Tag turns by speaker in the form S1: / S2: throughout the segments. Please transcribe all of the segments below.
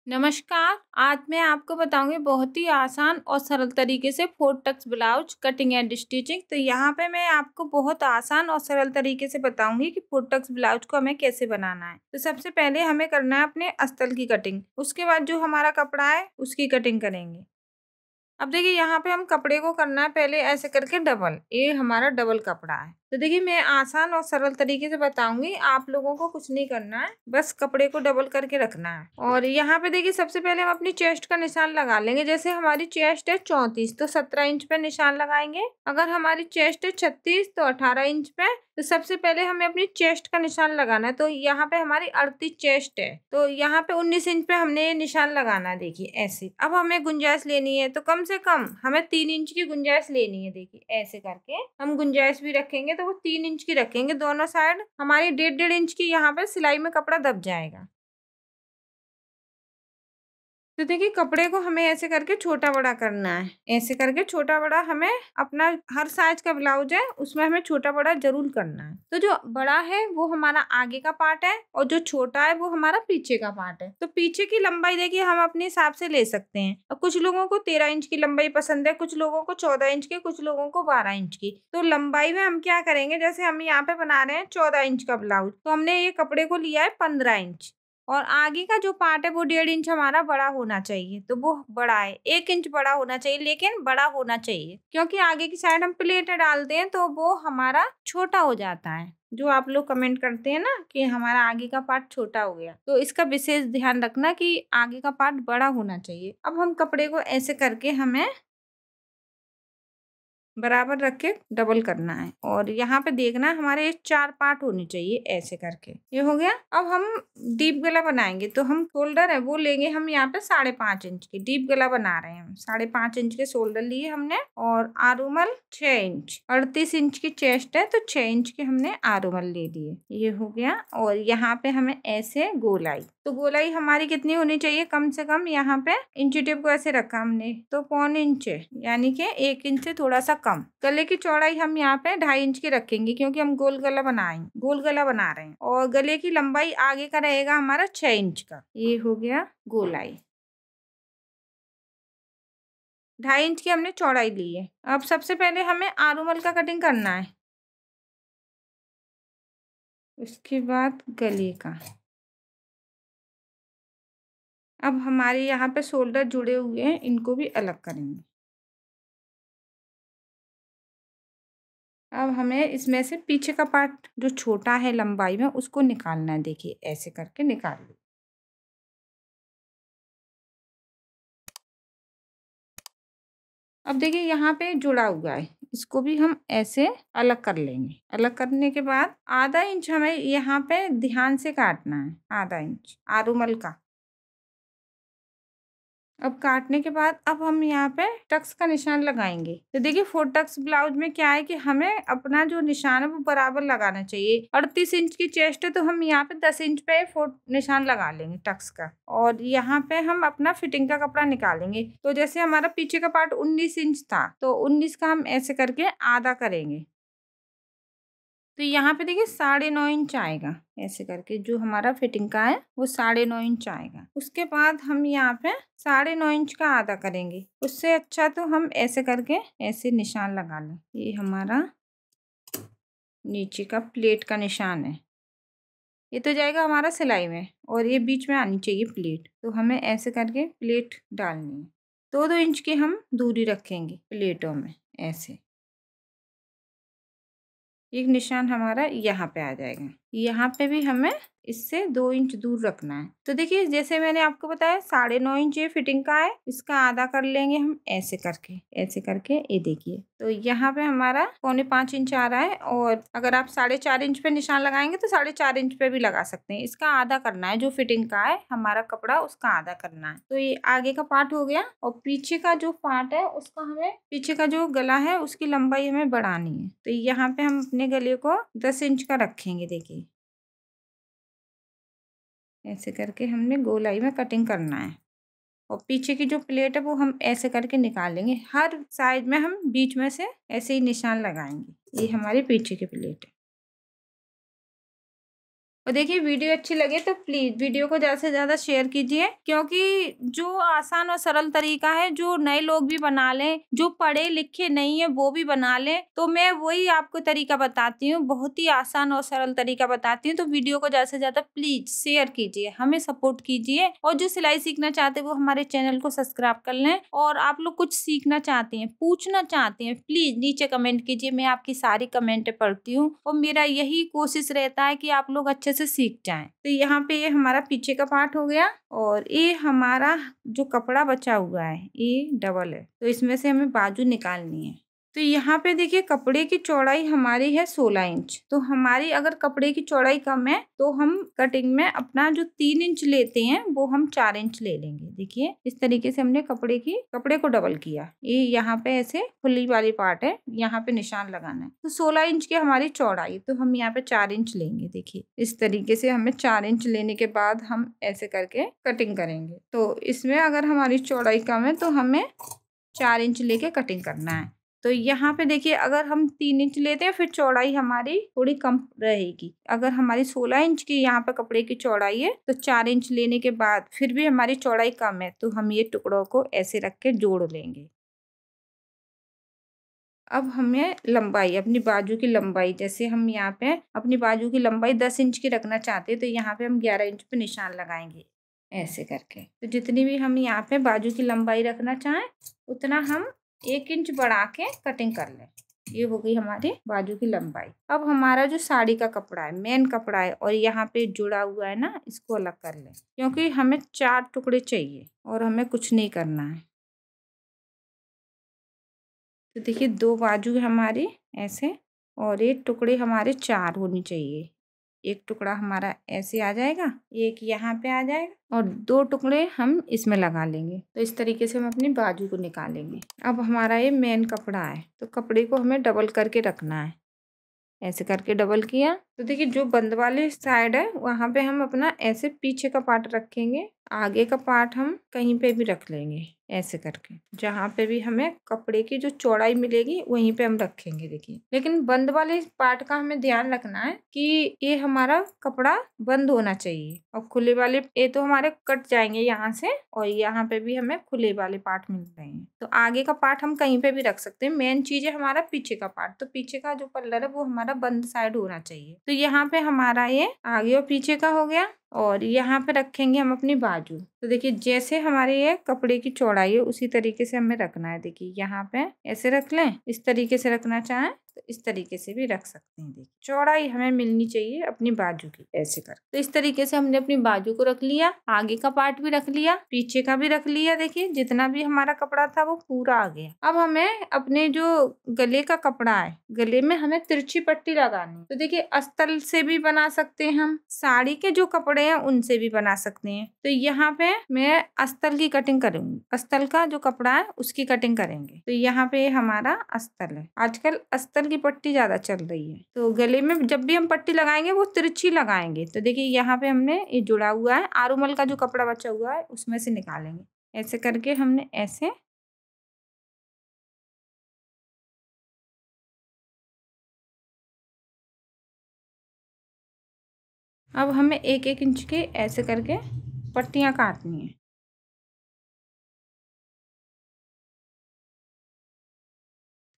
S1: नमस्कार। आज मैं आपको बताऊंगी बहुत ही आसान और सरल तरीके से 4 tucks blouse cutting and stitching. तो यहाँ पे मैं आपको बहुत आसान और सरल तरीके से बताऊंगी कि 4 टक्स ब्लाउज को हमें कैसे बनाना है। तो सबसे पहले हमें करना है अपने अस्तर की कटिंग, उसके बाद जो हमारा कपड़ा है उसकी कटिंग करेंगे। अब देखिए यहाँ पे हम कपड़े को करना है पहले ऐसे करके डबल, ये हमारा डबल कपड़ा है। तो देखिए मैं आसान और सरल तरीके से बताऊंगी, आप लोगों को कुछ नहीं करना है, बस कपड़े को डबल करके रखना है। और यहाँ पे देखिए सबसे पहले हम अपनी चेस्ट का निशान लगा लेंगे। जैसे हमारी चेस्ट है 34 तो 17 इंच पे निशान लगाएंगे। अगर हमारी चेस्ट है 36 तो 18 इंच पे। तो सबसे पहले हमें अपनी चेस्ट का निशान लगाना है। तो यहाँ पे हमारी 38 चेस्ट है, तो यहाँ पे 19 इंच पे हमने ये निशान लगाना है। देखिए ऐसे। अब हमें गुंजाइश लेनी है, तो कम से कम हमें 3 इंच की गुंजाइश लेनी है। देखिए ऐसे करके हम गुंजाइश भी रखेंगे तो वो 3 इंच की रखेंगे। दोनों साइड हमारी 1.5 इंच की यहाँ पे सिलाई में कपड़ा दब जाएगा। तो देखिए कपड़े को हमें ऐसे करके छोटा बड़ा करना है। ऐसे करके छोटा बड़ा हमें अपना हर साइज का ब्लाउज है उसमें हमें छोटा बड़ा जरूर करना है। तो जो बड़ा है वो हमारा आगे का पार्ट है और जो छोटा है वो हमारा पीछे का पार्ट है। तो पीछे की लंबाई देखिए हम अपने हिसाब से ले सकते हैं। और कुछ लोगों को 13 इंच की लंबाई पसंद है, कुछ लोगों को 14 इंच की, कुछ लोगों को 12 इंच की। तो लंबाई में हम क्या करेंगे, जैसे हम यहाँ पे बना रहे हैं 14 इंच का ब्लाउज, तो हमने ये कपड़े को लिया है 15 इंच। और आगे का जो पार्ट है वो 1.5 इंच हमारा बड़ा होना चाहिए। तो वो बड़ा है, 1 इंच बड़ा होना चाहिए, लेकिन बड़ा होना चाहिए क्योंकि आगे की साइड हम प्लेटें डालते हैं तो वो हमारा छोटा हो जाता है। जो आप लोग कमेंट करते हैं ना कि हमारा आगे का पार्ट छोटा हो गया, तो इसका विशेष ध्यान रखना कि आगे का पार्ट बड़ा होना चाहिए। अब हम कपड़े को ऐसे करके हमें बराबर रख के डबल करना है। और यहाँ पे देखना हमारे 4 पार्ट होने चाहिए ऐसे करके। ये हो गया। अब हम डीप गला बनाएंगे, तो हम शोल्डर है वो लेंगे हम यहाँ पे 5.5 इंच की। डीप गला बना रहे हैं हम, 5.5 इंच के शोल्डर लिए हमने। और आरूमल 6 इंच, 38 इंच की चेस्ट है तो 6 इंच के हमने आरूमल ले लिए। ये हो गया। और यहाँ पे हमें ऐसे गोलाई, तो गोलाई हमारी कितनी होनी चाहिए, कम से कम यहाँ पे इंची टेप को ऐसे रखा हमने तो 1.25 इंच है, यानी कि 1 इंच से थोड़ा सा कम। गले की चौड़ाई हम यहाँ पे 2.5 इंच की रखेंगे क्योंकि हम गोल गला बना रहे हैं। और गले की लंबाई आगे का रहेगा हमारा 6 इंच का। ये हो गया गोलाई। 2.5 इंच की हमने चौड़ाई ली है। अब सबसे पहले हमें आरूमल का कटिंग करना है, उसके बाद गले का। अब हमारे यहाँ पे शोल्डर जुड़े हुए हैं, इनको भी अलग करेंगे। अब हमें इसमें से पीछे का पार्ट जो छोटा है लंबाई में उसको निकालना है। देखिए ऐसे करके निकाल लो। अब देखिए यहाँ पे जुड़ा हुआ है, इसको भी हम ऐसे अलग कर लेंगे। अलग करने के बाद आधा इंच हमें यहाँ पे ध्यान से काटना है, आधा इंच आरूमल का। अब काटने के बाद अब हम यहाँ पे टक्स का निशान लगाएंगे। तो देखिए 4 टक्स ब्लाउज में क्या है कि हमें अपना जो निशान है वो बराबर लगाना चाहिए। 38 इंच की चेस्ट है तो हम यहाँ पे 10 इंच पे 4 निशान लगा लेंगे टक्स का। और यहाँ पे हम अपना फिटिंग का कपड़ा निकालेंगे। तो जैसे हमारा पीछे का पार्ट 19 इंच था तो 19 का हम ऐसे करके आधा करेंगे। तो यहाँ पे देखिए 9.5 इंच आएगा। ऐसे करके जो हमारा फिटिंग का है वो 9.5 इंच आएगा। उसके बाद हम यहाँ पे 9.5 इंच का आधा करेंगे। उससे अच्छा तो हम ऐसे करके ऐसे निशान लगा लें। ये हमारा नीचे का प्लेट का निशान है, ये तो जाएगा हमारा सिलाई में और ये बीच में आनी चाहिए प्लेट। तो हमें ऐसे करके प्लेट डालनी है। 2-2 इंच की हम दूरी रखेंगे प्लेटों में ऐसे। एक निशान हमारा यहाँ पे आ जाएगा। यहाँ पे भी हमें इससे 2 इंच दूर रखना है। तो देखिए जैसे मैंने आपको बताया 9.5 इंच ये फिटिंग का है, इसका आधा कर लेंगे हम ऐसे करके ये देखिए। तो यहाँ पे हमारा 4.25 इंच आ रहा है। और अगर आप 4.5 इंच पे निशान लगाएंगे तो 4.5 इंच पे भी लगा सकते हैं। इसका आधा करना है, जो फिटिंग का है हमारा कपड़ा उसका आधा करना है। तो ये आगे का पार्ट हो गया। और पीछे का जो पार्ट है उसका हमें, पीछे का जो गला है उसकी लंबाई हमें बढ़ानी है। तो यहाँ पे हम अपने गले को 10 इंच का रखेंगे। देखिए ऐसे करके हमने गोलाई में कटिंग करना है। और पीछे की जो प्लेट है वो हम ऐसे करके निकालेंगे। हर साइड में हम बीच में से ऐसे ही निशान लगाएंगे। ये हमारी पीछे की प्लेट है। और देखिए वीडियो अच्छी लगे तो प्लीज वीडियो को ज़्यादा से ज़्यादा शेयर कीजिए, क्योंकि जो आसान और सरल तरीका है जो नए लोग भी बना लें, जो पढ़े लिखे नहीं है वो भी बना लें, तो मैं वही आपको तरीका बताती हूँ, बहुत ही आसान और सरल तरीका बताती हूँ। तो वीडियो को ज़्यादा से ज़्यादा प्लीज शेयर कीजिए, हमें सपोर्ट कीजिए, और जो सिलाई सीखना चाहते हैं वो हमारे चैनल को सब्सक्राइब कर लें। और आप लोग कुछ सीखना चाहते हैं, पूछना चाहते हैं, प्लीज नीचे कमेंट कीजिए, मैं आपकी सारी कमेंट पढ़ती हूँ और मेरा यही कोशिश रहता है कि आप लोग अच्छे से सीख जाएं। तो यहाँ पे ये हमारा पीछे का पार्ट हो गया, और ये हमारा जो कपड़ा बचा हुआ है ये डबल है, तो इसमें से हमें बाजू निकालनी है। तो यहाँ पे देखिए कपड़े की चौड़ाई हमारी है 16 इंच। तो हमारी अगर कपड़े की चौड़ाई कम है तो हम कटिंग में अपना जो 3 इंच लेते हैं वो हम 4 इंच ले लेंगे। देखिए इस तरीके से हमने कपड़े को डबल किया। ये यहाँ पे ऐसे खुली वाली पार्ट है, यहाँ पे निशान लगाना है। तो 16 इंच की हमारी चौड़ाई, तो हम यहाँ पे 4 इंच लेंगे। देखिए इस तरीके से हमें 4 इंच लेने के बाद हम ऐसे करके कटिंग करेंगे। तो इसमें अगर हमारी चौड़ाई कम है तो हमें 4 इंच लेके कटिंग करना है। तो यहाँ पे देखिए अगर हम 3 इंच लेते हैं फिर चौड़ाई हमारी थोड़ी कम रहेगी। अगर हमारी 16 इंच की यहाँ पे कपड़े की चौड़ाई है तो 4 इंच लेने के बाद फिर भी हमारी चौड़ाई कम है तो हम ये टुकड़ों को ऐसे रख के जोड़ लेंगे। अब हमें लंबाई, अपनी बाजू की लंबाई, जैसे हम यहाँ पे अपनी बाजू की लंबाई 10 इंच की रखना चाहते हैं तो यहाँ पे हम 11 इंच पे निशान लगाएंगे ऐसे करके। तो जितनी भी हम यहाँ पे बाजू की लंबाई रखना चाहें उतना हम 1 इंच बढ़ा के कटिंग कर लें। ये हो गई हमारी बाजू की लंबाई। अब हमारा जो साड़ी का कपड़ा है, मेन कपड़ा है, और यहाँ पे जुड़ा हुआ है ना, इसको अलग कर लें, क्योंकि हमें 4 टुकड़े चाहिए और हमें कुछ नहीं करना है। तो देखिए 2 बाजू है हमारी ऐसे, और एक टुकड़े हमारे 4 होनी चाहिए। एक टुकड़ा हमारा ऐसे आ जाएगा, एक यहाँ पे आ जाएगा, और 2 टुकड़े हम इसमें लगा लेंगे। तो इस तरीके से हम अपनी बाजू को निकालेंगे। अब हमारा ये मेन कपड़ा है तो कपड़े को हमें डबल करके रखना है। ऐसे करके डबल किया तो देखिए जो बंद वाली साइड है वहाँ पे हम अपना ऐसे पीछे का पार्ट रखेंगे, आगे का पार्ट हम कहीं पे भी रख लेंगे ऐसे करके। जहाँ पे भी हमें कपड़े की जो चौड़ाई मिलेगी वहीं पे हम रखेंगे। देखिए लेकिन बंद वाले पार्ट का हमें ध्यान रखना है कि ये हमारा कपड़ा बंद होना चाहिए, और खुले वाले ये तो हमारे कट जाएंगे यहाँ से, और यहाँ पे भी हमें खुले वाले पार्ट मिल रहे हैं। तो आगे का पार्ट हम कहीं पे भी रख सकते हैं, मेन चीज है हमारा पीछे का पार्ट। तो पीछे का जो पल्लर है वो हमारा बंद साइड होना चाहिए। तो यहाँ पे हमारा ये आगे और पीछे का हो गया, और यहाँ पे रखेंगे हम अपनी बाजू। तो देखिए जैसे हमारे ये कपड़े की चौड़ाई है उसी तरीके से हमें रखना है। देखिए यहाँ पे ऐसे रख लें, इस तरीके से रखना चाहें तो इस तरीके से भी रख सकते हैं। देखिए चौड़ाई हमें मिलनी चाहिए अपनी बाजू की ऐसे कर। तो इस तरीके से हमने अपनी बाजू को रख लिया, आगे का पार्ट भी रख लिया, पीछे का भी रख लिया। देखिए जितना भी हमारा कपड़ा था वो पूरा आ गया। अब हमें अपने जो गले का कपड़ा है, गले में हमें तिरछी पट्टी लगानी। तो देखिए अस्तर से भी बना सकते हैं, हम साड़ी के जो कपड़े हैं उनसे भी बना सकते हैं। तो यहाँ पे मैं अस्तर की कटिंग करूंगी, अस्तर का जो कपड़ा है उसकी कटिंग करेंगे। तो यहाँ पे हमारा अस्तर है, आजकल अस्तर की पट्टी ज्यादा चल रही है। तो गले में जब भी हम पट्टी लगाएंगे वो तिरछी लगाएंगे। तो देखिए यहाँ पे हमने ये जुड़ा हुआ है, आरुमल का जो कपड़ा बचा हुआ है उसमें से निकालेंगे। ऐसे करके हमने ऐसे अब हमें 1-1 इंच के ऐसे करके पट्टियां काटनी है।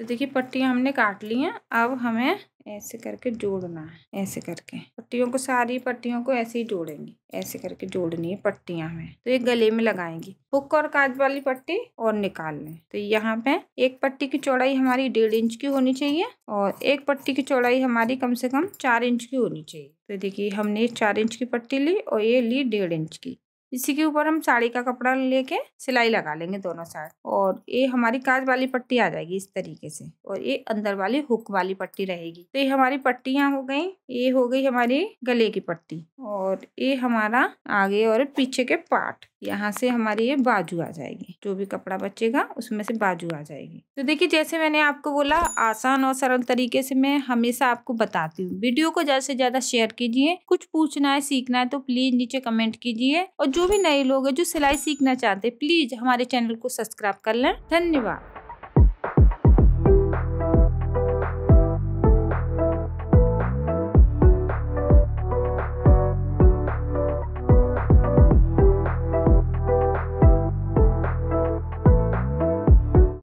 S1: तो देखिए पट्टियां हमने काट ली हैं। अब हमें ऐसे करके जोड़ना है, ऐसे करके पट्टियों को, सारी पट्टियों को ऐसे ही जोड़ेंगे। ऐसे करके जोड़नी है पट्टियां हमें। तो ये गले में लगाएंगे, हुक और काज वाली पट्टी और निकाल लें। तो यहाँ पे एक पट्टी की चौड़ाई हमारी 1.5 इंच की होनी चाहिए, और एक पट्टी की चौड़ाई हमारी कम से कम 4 इंच की होनी चाहिए। तो देखिए हमने 4 इंच की पट्टी ली और ये ली 1.5 इंच की। इसी के ऊपर हम साड़ी का कपड़ा लेके सिलाई लगा लेंगे दोनों साइड, और ये हमारी काज वाली पट्टी आ जाएगी इस तरीके से, और ये अंदर वाली हुक वाली पट्टी रहेगी। तो ये हमारी पट्टियां हो गई। ये हो गई हमारी गले की पट्टी, और ये हमारा आगे और पीछे के पार्ट। यहाँ से हमारी ये बाजू आ जाएगी, जो भी कपड़ा बचेगा उसमें से बाजू आ जाएगी। तो देखिए जैसे मैंने आपको बोला, आसान और सरल तरीके से मैं हमेशा आपको बताती हूँ। वीडियो को ज्यादा से ज्यादा शेयर कीजिए। कुछ पूछना है, सीखना है तो प्लीज नीचे कमेंट कीजिए, और जो भी नए लोग हैं जो सिलाई सीखना चाहते हैं प्लीज हमारे चैनल को सब्सक्राइब कर लें। धन्यवाद।